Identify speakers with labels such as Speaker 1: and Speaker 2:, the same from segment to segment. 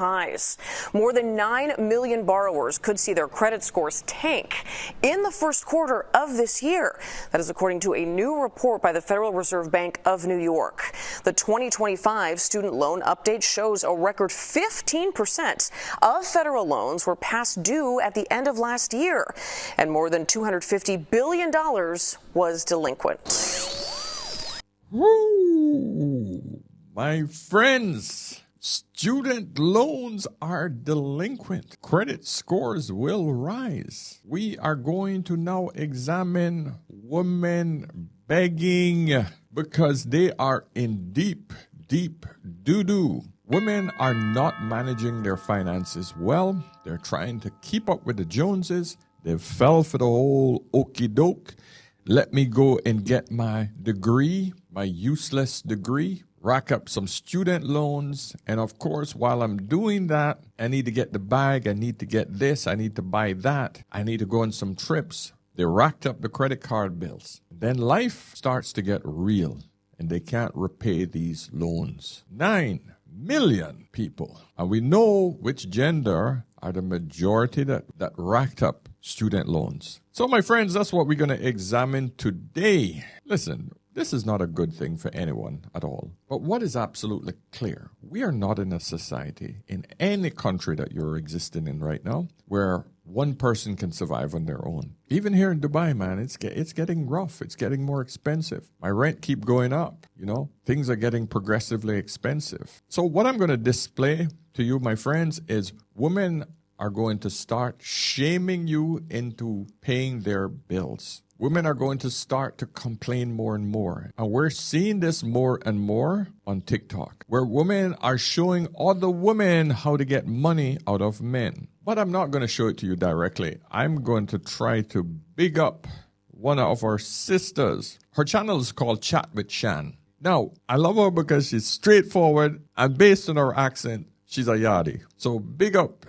Speaker 1: highs. More than 9 million borrowers could see their credit scores tank in the first quarter of this year. That is according to a new report by the Federal Reserve Bank of New York. The 2025 student loan update shows a record 15% of federal loans were past due at the end of last year, and more than $250 billion was delinquent.
Speaker 2: Woo! My friends, student loans are delinquent. Credit scores will rise. We are going to now examine women begging because they are in deep doo-doo. Women are not managing their finances well. They're trying to keep up with the Joneses. They fell for the whole okie doke. Let me go and get my degree, my useless degree, rack up some student loans. And of course, while I'm doing that, I need to get the bag. I need to get this. I need to buy that. I need to go on some trips. They racked up the credit card bills. Then life starts to get real and they can't repay these loans. 9 million people. And we know which gender are the majority that racked up student loans. So my friends, that's what we're going to examine today. Listen, this is not a good thing for anyone at all. But what is absolutely clear, we are not in a society in any country that you're existing in right now where one person can survive on their own. Even here in Dubai, man, it's getting rough. It's getting more expensive. My rent keep going up, Things are getting progressively expensive. So what I'm going to display to you, my friends, is women are going to start shaming you into paying their bills. Women are going to start to complain more and more. And we're seeing this more and more on TikTok, where women are showing other women how to get money out of men. But I'm not going to show it to you directly. I'm going to try to big up one of our sisters. Her channel is called Chat with Shan. Now, I love her because she's straightforward and based on her accent, she's a yardie. So big up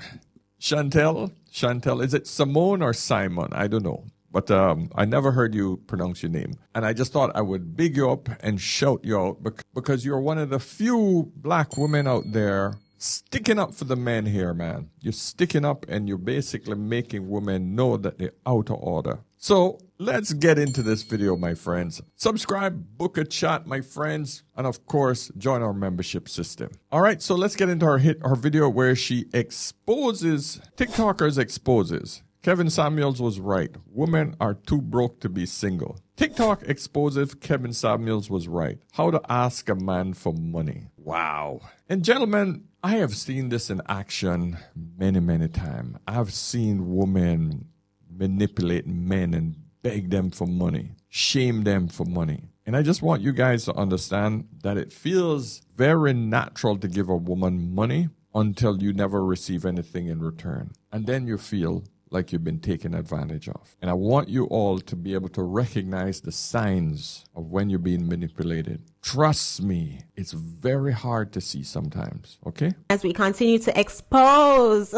Speaker 2: Chantel. Chantel, is it Simone or Simon? I don't know. But I never heard you pronounce your name. And I just thought I would big you up and shout you out because you're one of the few black women out there sticking up for the men here, man. You're sticking up and you're basically making women know that they're out of order. So let's get into this video, my friends. Subscribe, book a chat, my friends, and of course, join our membership system. All right, so let's get into our video where she exposes, TikTokers exposes. Kevin Samuels was right. Women are too broke to be single. TikTok exposes Kevin Samuels was right. How to ask a man for money. Wow. And gentlemen, I have seen this in action many times. I've seen women manipulate men and beg them for money, shame them for money. And I just want you guys to understand that it feels very natural to give a woman money until you never receive anything in return. And then you feel like you've been taken advantage of. And I want you all to be able to recognize the signs of when you're being manipulated. Trust me, it's very hard to see sometimes, okay?
Speaker 3: As we continue to expose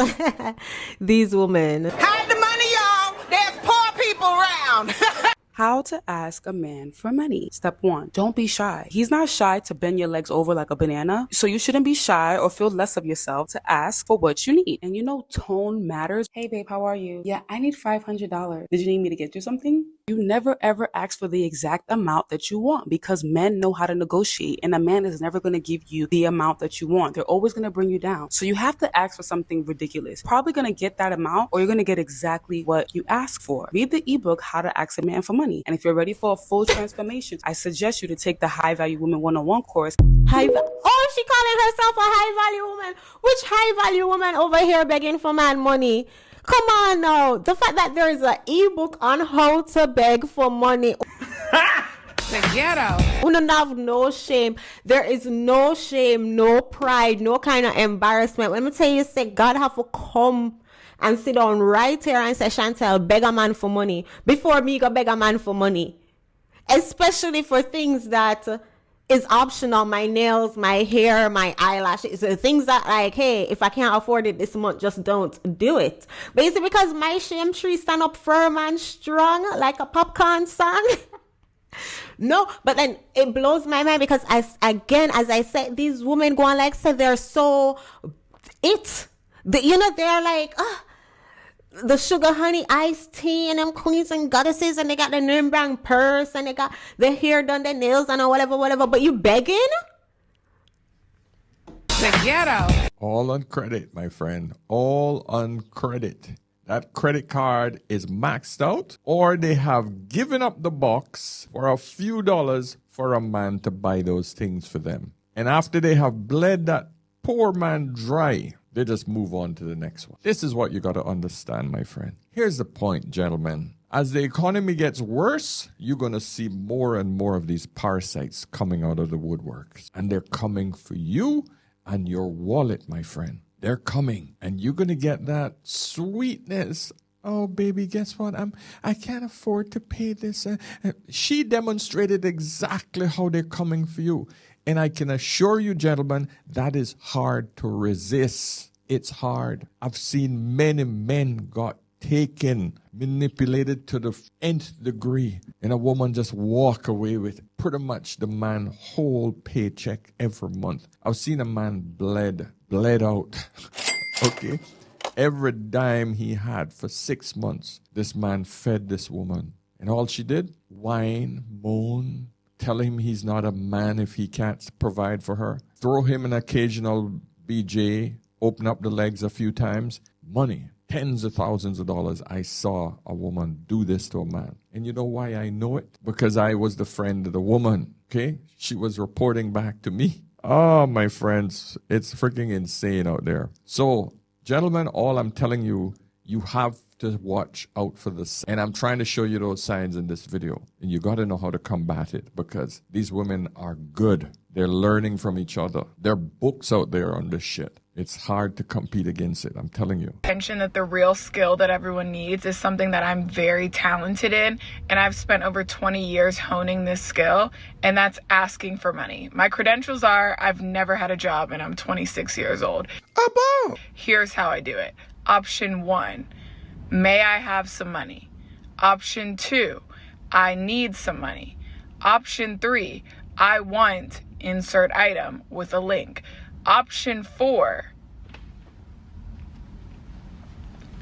Speaker 3: these women.
Speaker 4: Hide the money, y'all! There's poor people around!
Speaker 5: How to ask a man for money. Step 1, don't be shy. He's not shy to bend your legs over like a banana, so you shouldn't be shy or feel less of yourself to ask for what you need. And tone matters. Hey babe, how are you? Yeah, I need $500. Did you need me to get you something? You never ever ask for the exact amount that you want because men know how to negotiate and a man is never going to give you the amount that you want. They're always going to bring you down. So you have to ask for something ridiculous. Probably going to get that amount or you're going to get exactly what you ask for. Read the ebook, How to Ask a Man for Money. And if you're ready for a full transformation, I suggest you to take the High Value Woman 101 course.
Speaker 3: Oh, she calling herself a high value woman. Which high value woman over here begging for man money? Come on now. The fact that there is an ebook on how to beg for money.
Speaker 4: The ghetto.
Speaker 3: We don't have no shame. There is no shame, no pride, no kind of embarrassment. Let me tell you, say God have to come and sit down right here and say, Chantel, beg a man for money before me go beg a man for money. Especially for things that is optional. My nails, my hair, my eyelashes, things that like, hey, if I can't afford it this month, just don't do it. But is it because my shame tree stand up firm and strong like a popcorn song? No, but then it blows my mind because as I said, these women go on like say they're so They're like, the sugar honey iced tea and them queens and goddesses, and they got the name brand purse, and they got their hair done, their nails done, or whatever. But you begging?
Speaker 4: The ghetto.
Speaker 2: All on credit, my friend. All on credit. That credit card is maxed out, or they have given up the box for a few dollars for a man to buy those things for them. And after they have bled that poor man dry, they just move on to the next one. This is what you got to understand, my friend. Here's the point, gentlemen. As the economy gets worse, you're going to see more and more of these parasites coming out of the woodworks. And they're coming for you and your wallet, my friend. They're coming, and you're going to get that sweetness. Oh, baby, guess what? I can't afford to pay this. She demonstrated exactly how they're coming for you. And I can assure you, gentlemen, that is hard to resist. It's hard. I've seen many men got taken, manipulated to the nth degree, and a woman just walk away with pretty much the man's whole paycheck every month. I've seen a man bled out. Okay? Every dime he had for 6 months, this man fed this woman. And all she did, whine, moan, tell him he's not a man if he can't provide for her, throw him an occasional BJ, open up the legs a few times, money. Tens of thousands of dollars. I saw a woman do this to a man. And you know why I know it? Because I was the friend of the woman, okay? She was reporting back to me. Oh, my friends, it's freaking insane out there. So, gentlemen, all I'm telling you, you have to watch out for this. And I'm trying to show you those signs in this video. And you got to know how to combat it, because these women are good. They're learning from each other. There are books out there on this shit. It's hard to compete against it, I'm telling you.
Speaker 6: Mention that the real skill that everyone needs is something that I'm very talented in, and I've spent over 20 years honing this skill, and that's asking for money. My credentials are I've never had a job and I'm 26 years old. Here's how I do it. Option 1, may I have some money? Option 2, I need some money. Option 3, I want insert item with a link. Option 4,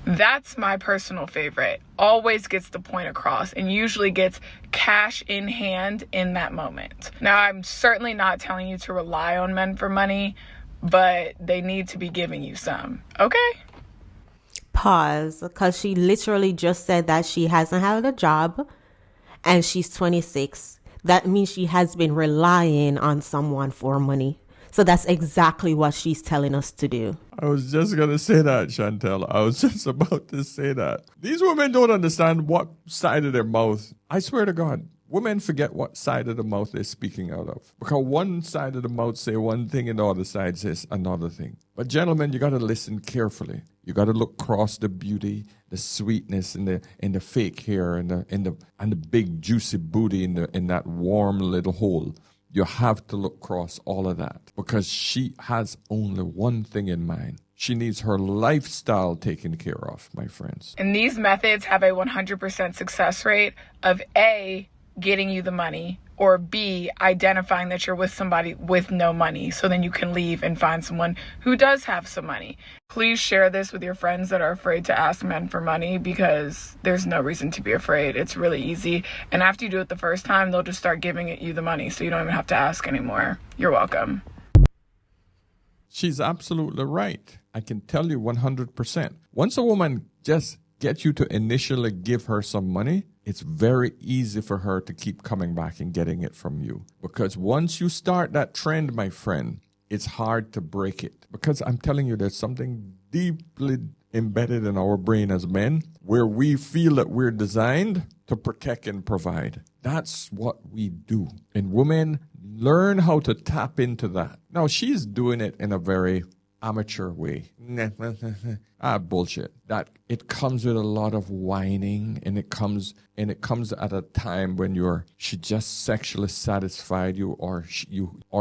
Speaker 6: that's my personal favorite. Always gets the point across and usually gets cash in hand in that moment. Now, I'm certainly not telling you to rely on men for money, but they need to be giving you some, okay?
Speaker 3: Pause, because she literally just said that she hasn't had a job and she's 26. That means she has been relying on someone for money. So that's exactly what she's telling us to do.
Speaker 2: I was just going to say that, Chantel. I was just about to say that. These women don't understand what side of their mouth. I swear to God, women forget what side of the mouth they're speaking out of. Because one side of the mouth say one thing and the other side says another thing. But gentlemen, you got to listen carefully. You got to look across the beauty, the sweetness, and the fake hair, and the big juicy booty in that warm little hole. You have to look across all of that, because she has only one thing in mind. She needs her lifestyle taken care of, my friends.
Speaker 6: And these methods have a 100% success rate of A, getting you the money, or B, identifying that you're with somebody with no money, so then you can leave and find someone who does have some money. Please share this with your friends that are afraid to ask men for money, because there's no reason to be afraid. It's really easy. And after you do it the first time, they'll just start giving you the money, so you don't even have to ask anymore. You're welcome.
Speaker 2: She's absolutely right. I can tell you 100%. Once a woman just gets you to initially give her some money, it's very easy for her to keep coming back and getting it from you. Because once you start that trend, my friend, it's hard to break it. Because I'm telling you, there's something deeply embedded in our brain as men where we feel that we're designed to protect and provide. That's what we do. And women learn how to tap into that. Now, she's doing it in a very amateur way. Bullshit. That it comes with a lot of whining, and it comes at a time when she just sexually satisfied you, or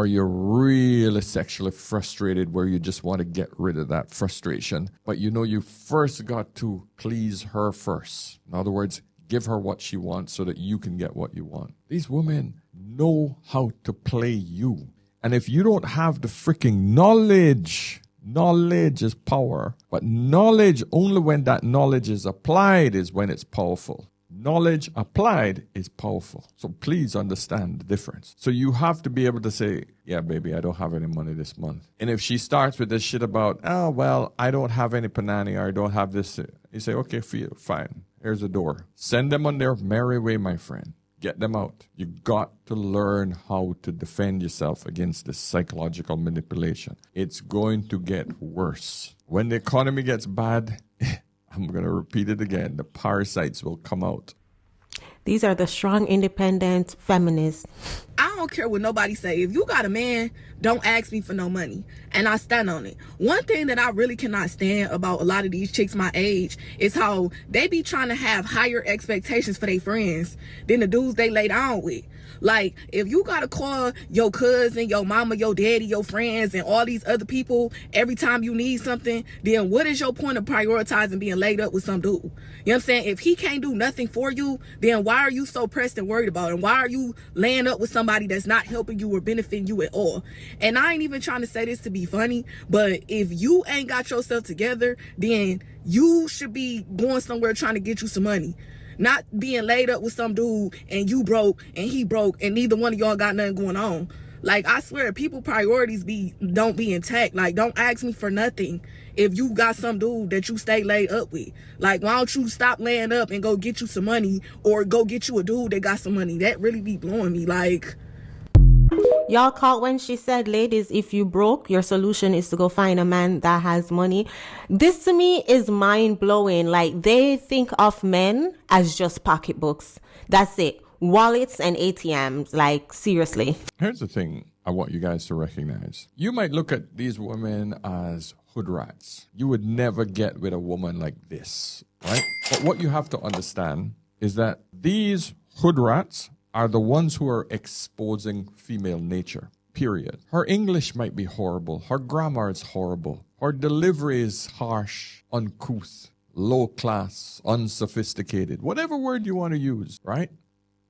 Speaker 2: you're really sexually frustrated where you just want to get rid of that frustration. But you first got to please her first. In other words, give her what she wants so that you can get what you want. These women know how to play you. And if you don't have the freaking knowledge, Knowledge is power, but knowledge, only when that knowledge is applied is when it's powerful. Knowledge applied is powerful. So please understand the difference. So you have to be able to say, yeah, baby, I don't have any money this month. And if she starts with this shit about, oh, well, I don't have any panani or I don't have this, you say, okay, fine. Here's the door. Send them on their merry way, my friend. Get them out. You got to learn how to defend yourself against this psychological manipulation. It's going to get worse. When the economy gets bad, I'm going to repeat it again. The parasites will come out.
Speaker 3: These are the strong, independent feminists.
Speaker 7: I don't care what nobody say. If you got a man, don't ask me for no money. And I stand on it. One thing that I really cannot stand about a lot of these chicks my age is how they be trying to have higher expectations for their friends than the dudes they lay down with. Like, if you gotta call your cousin, your mama, your daddy, your friends, and all these other people every time you need something, then what is your point of prioritizing being laid up with some dude? You know what I'm saying? If he can't do nothing for you, then why are you so pressed and worried about it? And why are you laying up with somebody that's not helping you or benefiting you at all? And I ain't even trying to say this to be funny, but if you ain't got yourself together, then you should be going somewhere trying to get you some money. Not being laid up with some dude and you broke and he broke and neither one of y'all got nothing going on. Like, I swear, people priorities don't be intact. Like, don't ask me for nothing if you got some dude that you stay laid up with. Like, why don't you stop laying up and go get you some money or go get you a dude that got some money? That really be blowing me. Like,
Speaker 3: y'all caught when she said, ladies, if you broke, your solution is to go find a man that has money. This to me is mind blowing. Like, they think of men as just pocketbooks. That's it. Wallets and ATMs. Like, seriously.
Speaker 2: Here's the thing I want you guys to recognize. You might look at these women as hood rats. You would never get with a woman like this, right? But what you have to understand is that these hood rats are the ones who are exposing female nature, period. Her English might be horrible. Her grammar is horrible. Her delivery is harsh, uncouth, low class, unsophisticated, whatever word you want to use, right?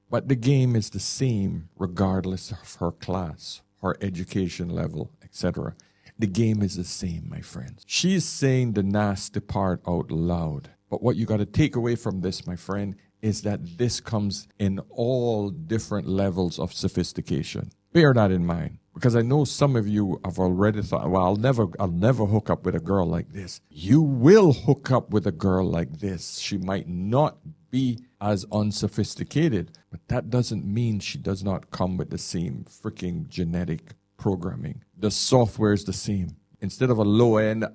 Speaker 2: But the game is the same regardless of her class, her education level, etc. The game is the same, my friends. She's saying the nasty part out loud. But what you got to take away from this, my friend, is that this comes in all different levels of sophistication. Bear that in mind, because I know some of you have already thought, well, I'll never hook up with a girl like this. You will hook up with a girl like this. She might not be as unsophisticated, but that doesn't mean she does not come with the same freaking genetic programming. The software is the same. Instead of a low-end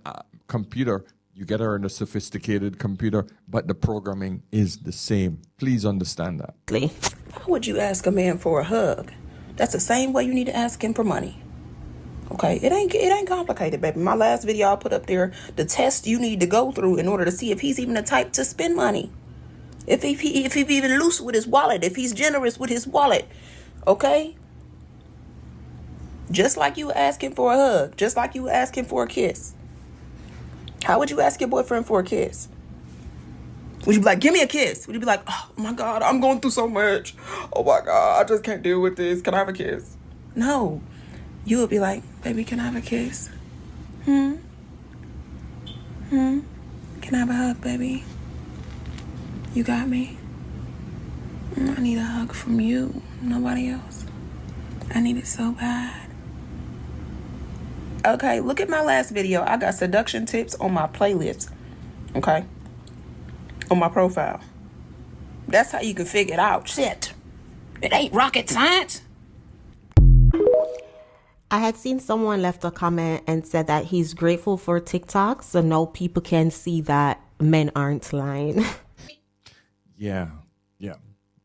Speaker 2: computer, you get her in a sophisticated computer, but the programming is the same. Please understand that.
Speaker 8: How would you ask a man for a hug? That's the same way you need to ask him for money. Okay, it ain't complicated, baby. My last video I put up there, the test you need to go through in order to see if he's even the type to spend money. If he's even loose with his wallet, if he's generous with his wallet. Okay? Just like you asking for a hug, just like you asking for a kiss. How would you ask your boyfriend for a kiss? Would you be like, give me a kiss? Would you be like, oh my God, I'm going through so much. Oh my God, I just can't deal with this. Can I have a kiss? No. You would be like, baby, can I have a kiss? Can I have a hug, baby? You got me? I need a hug from you, nobody else. I need it so bad. Okay, look at my last video. I got seduction tips on my playlist. Okay? On my profile. That's how you can figure it out. Shit. It ain't rocket science.
Speaker 3: I had seen someone left a comment and said that he's grateful for TikTok, so now people can see that men aren't lying.
Speaker 2: Yeah.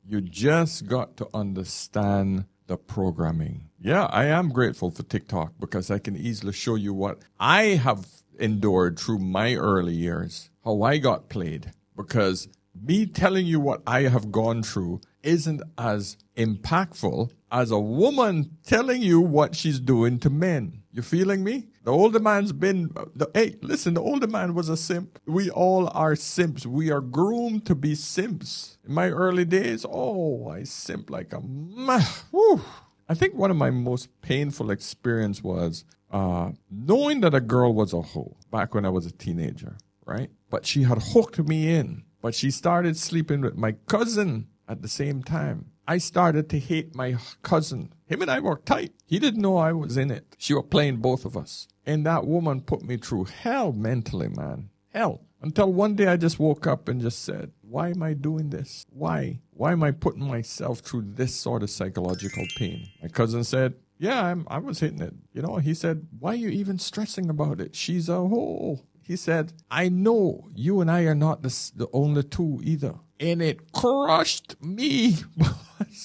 Speaker 2: You just got to understand the programming. Yeah, I am grateful for TikTok because I can easily show you what I have endured through my early years, how I got played. Because me telling you what I have gone through isn't as impactful as a woman telling you what she's doing to men. You feeling me? The older man's been, the older man was a simp. We all are simps. We are groomed to be simps. In my early days, I simp like a, whew. I think one of my most painful experience was knowing that a girl was a hoe back when I was a teenager, right? But she had hooked me in. But she started sleeping with my cousin at the same time. I started to hate my cousin. Him and I were tight. He didn't know I was in it. She was playing both of us. And that woman put me through hell mentally, man. Hell. Until one day I just woke up and just said, why am I doing this? Why? Why am I putting myself through this sort of psychological pain? My cousin said, yeah, I was hitting it. You know, he said, why are you even stressing about it? She's a hoe. He said, I know you and I are not the only two either. And it crushed me.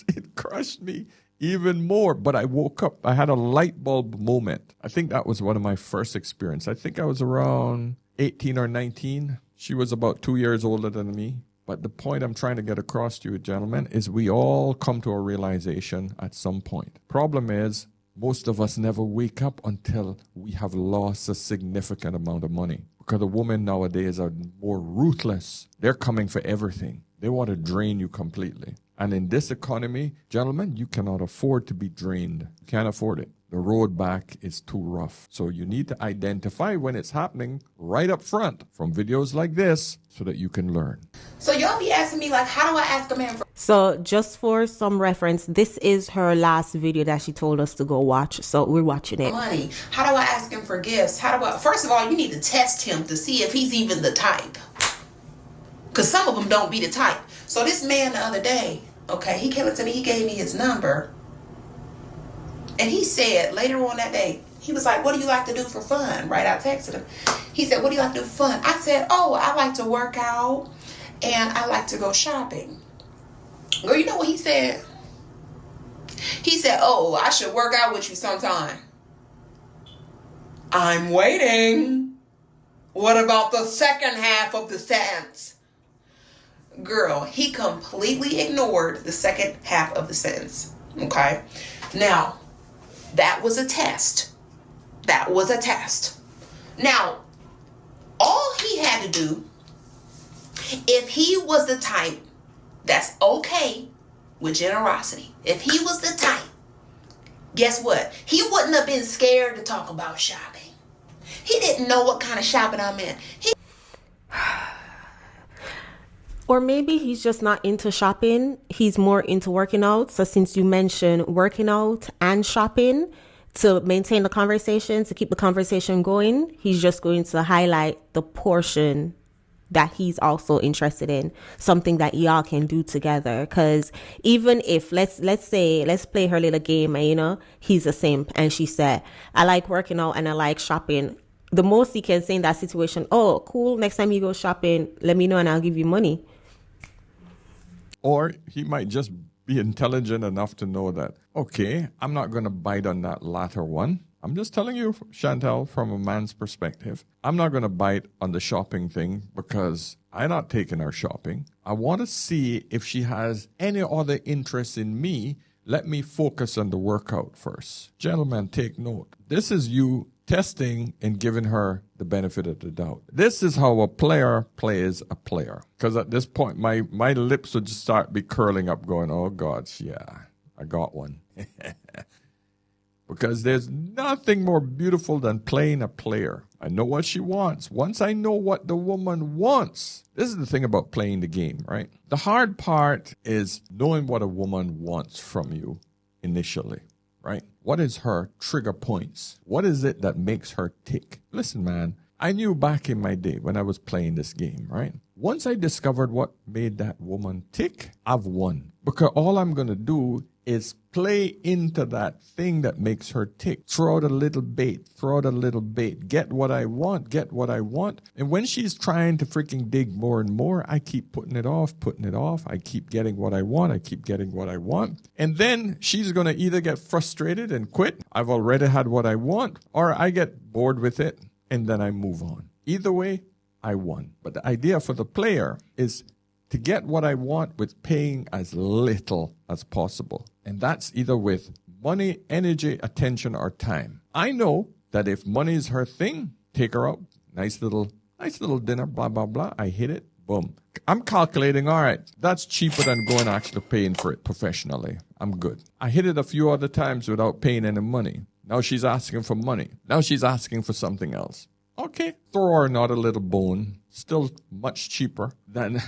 Speaker 2: It crushed me even more. But I woke up. I had a light bulb moment. I think that was one of my first experiences. I think I was around 18 or 19. She was about 2 years older than me. But the point I'm trying to get across to you, gentlemen, is we all come to a realization at some point. Problem is, most of us never wake up until we have lost a significant amount of money. Because the women nowadays are more ruthless. They're coming for everything. They want to drain you completely. And in this economy, gentlemen, you cannot afford to be drained. You can't afford it. The road back is too rough. So you need to identify when it's happening right up front from videos like this so that you can learn.
Speaker 8: So y'all be asking me, like, how do I ask a man for...
Speaker 3: So just for some reference, this is her last video that she told us to go watch. So we're watching it.
Speaker 8: Money. How do I ask him for gifts? First of all, you need to test him to see if he's even the type. Because some of them don't be the type. So this man the other day, okay, he came up to me, he gave me his number. And he said later on that day, he was like, what do you like to do for fun? Right? I texted him. He said, what do you like to do for fun? I said, oh, I like to work out and I like to go shopping. Girl, you know what he said? He said, oh, I should work out with you sometime. I'm waiting. What about the second half of the sentence? Girl, he completely ignored the second half of the sentence. Okay? Now, that was a test. That was a test. Now, all he had to do, if he was the type that's okay with generosity, if he was the type, guess what? He wouldn't have been scared to talk about shopping. He didn't know what kind of shopping I meant.
Speaker 3: Or maybe he's just not into shopping. He's more into working out. So since you mentioned working out and shopping to maintain the conversation, to keep the conversation going, he's just going to highlight the portion that he's also interested in, something that y'all can do together. Because even if let's play her little game and, you know, he's the same, and she said, I like working out and I like shopping. The most he can say in that situation, oh, cool, next time you go shopping, let me know and I'll give you money.
Speaker 2: Or he might just be intelligent enough to know that, okay, I'm not going to bite on that latter one. I'm just telling you, Chantel, from a man's perspective, I'm not going to bite on the shopping thing because I'm not taking her shopping. I want to see if she has any other interest in me. Let me focus on the workout first. Gentlemen, take note. This is you testing and giving her the benefit of the doubt. This is how a player plays a player. Because at this point, my lips would just start be curling up going, oh, God, yeah, I got one. Because there's nothing more beautiful than playing a player. I know what she wants. Once I know what the woman wants, this is the thing about playing the game, right? The hard part is knowing what a woman wants from you initially, right? What is her trigger points? What is it that makes her tick? Listen, man, I knew back in my day when I was playing this game, right? Once I discovered what made that woman tick, I've won. Because all I'm going to do is play into that thing that makes her tick. Throw out a little bait, get what I want. And when she's trying to freaking dig more and more, I keep putting it off. I keep getting what I want. And then she's going to either get frustrated and quit. I've already had what I want. Or I get bored with it and then I move on. Either way, I won. But the idea for the player is to get what I want with paying as little as possible. And that's either with money, energy, attention, or time. I know that if money is her thing, take her out. Nice little dinner, blah, blah, blah. I hit it. Boom. I'm calculating, all right, that's cheaper than actually paying for it professionally. I'm good. I hit it a few other times without paying any money. Now she's asking for money. Now she's asking for something else. Okay, throw her another little bone. Still much cheaper than...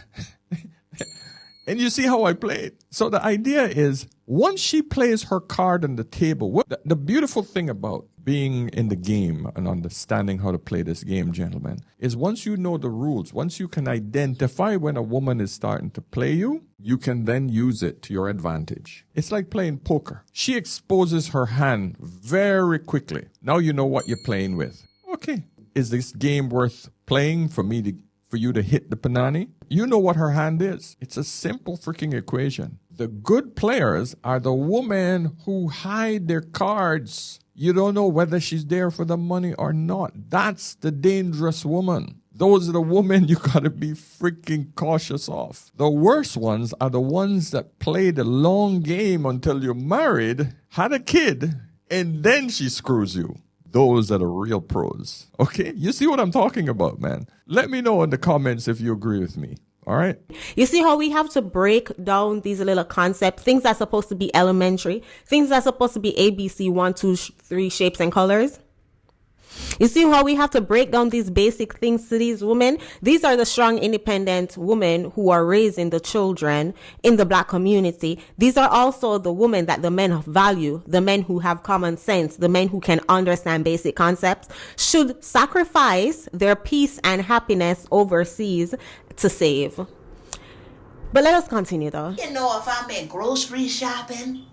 Speaker 2: And you see how I play it. So the idea is, once she plays her card on the table, the beautiful thing about being in the game and understanding how to play this game, gentlemen, is once you know the rules, once you can identify when a woman is starting to play you, you can then use it to your advantage. It's like playing poker. She exposes her hand very quickly. Now you know what you're playing with. Okay, is this game worth playing for you to hit the panani? You know what her hand is. It's a simple freaking equation. The good players are the women who hide their cards. You don't know whether she's there for the money or not. That's the dangerous woman. Those are the women you gotta be freaking cautious of. The worst ones are the ones that play the long game until you're married, had a kid, and then she screws you. Those are the real pros. Okay? You see what I'm talking about, man. Let me know in the comments if you agree with me. All right?
Speaker 3: You see how we have to break down these little concepts, things that are supposed to be elementary, things that are supposed to be ABC, 1, 2, 3 shapes and colors. You see how we have to break down these basic things to these women? These are the strong, independent women who are raising the children in the Black community. These are also the women that the men value, the men who have common sense, the men who can understand basic concepts, should sacrifice their peace and happiness overseas to save. But let us continue though.
Speaker 9: He didn't know if I'm at grocery shopping.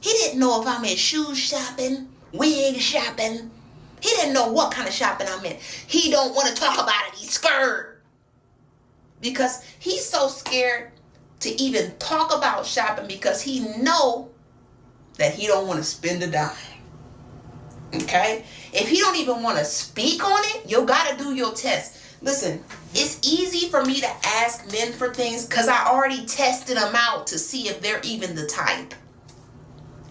Speaker 9: He didn't know if I'm at shoe shopping, wig shopping. He didn't know what kind of shopping I'm in. He don't want to talk about it. He's scared. Because he's so scared to even talk about shopping because he know that he don't want to spend a dime. Okay? If he don't even want to speak on it, you got to do your test. Listen, it's easy for me to ask men for things because I already tested them out to see if they're even the type.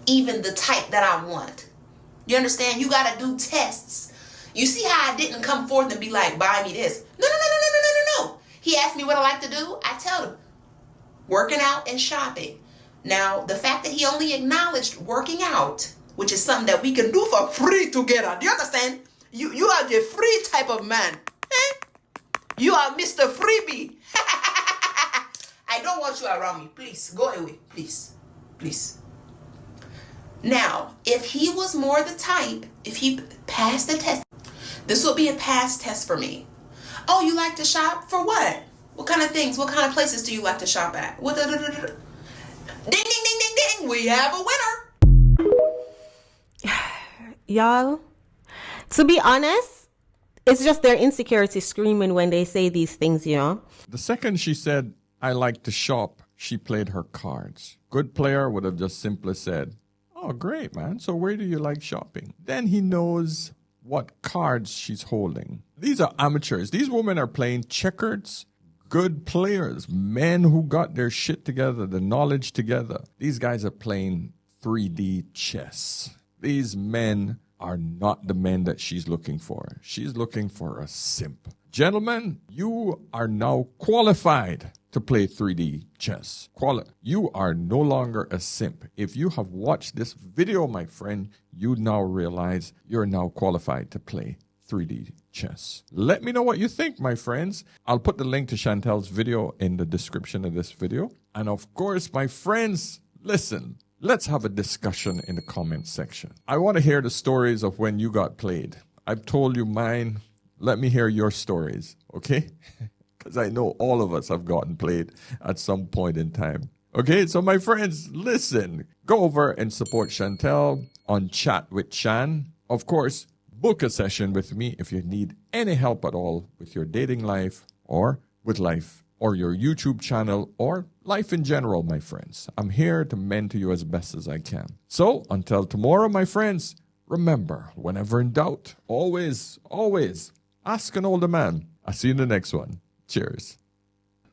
Speaker 9: Even the type that I want. You understand? You got to do tests. You see how I didn't come forth and be like, buy me this. No. He asked me what I like to do. I tell him, working out and shopping. Now, the fact that he only acknowledged working out, which is something that we can do for free together. Do you understand? You are the free type of man. You are Mr. Freebie. I don't want you around me. Please, go away. Please. Now, if he was more the type, if he passed the test, this will be a pass test for me. Oh, you like to shop? For what? What kind of things? What kind of places do you like to shop at? Ding, ding, ding, ding, ding. We have a winner.
Speaker 3: Y'all, to be honest, it's just their insecurity screaming when they say these things, you know?
Speaker 2: The second she said, I like to shop, she played her cards. Good player would have just simply said, oh, great, man. So where do you like shopping? Then he knows what cards she's holding. These are amateurs. These women are playing checkers. Good players, men who got their shit together, the knowledge together. These guys are playing 3D chess. These men are not the men that she's looking for. She's looking for a simp. Gentlemen, you are now qualified to play 3D chess. You are no longer a simp. If you have watched this video, my friend, you now realize you're now qualified to play 3D chess. Let me know what you think, my friends. I'll put the link to Chantel's video in the description of this video. And of course, my friends, listen, let's have a discussion in the comment section. I want to hear the stories of when you got played. I've told you mine. Let me hear your stories, okay? Because I know all of us have gotten played at some point in time. Okay, so my friends, listen. Go over and support Chantel on Chat with Shan. Of course, book a session with me if you need any help at all with your dating life or with life or your YouTube channel or life in general, my friends. I'm here to mentor you as best as I can. So until tomorrow, my friends, remember, whenever in doubt, always ask an older man. I'll see you in the next one. Cheers.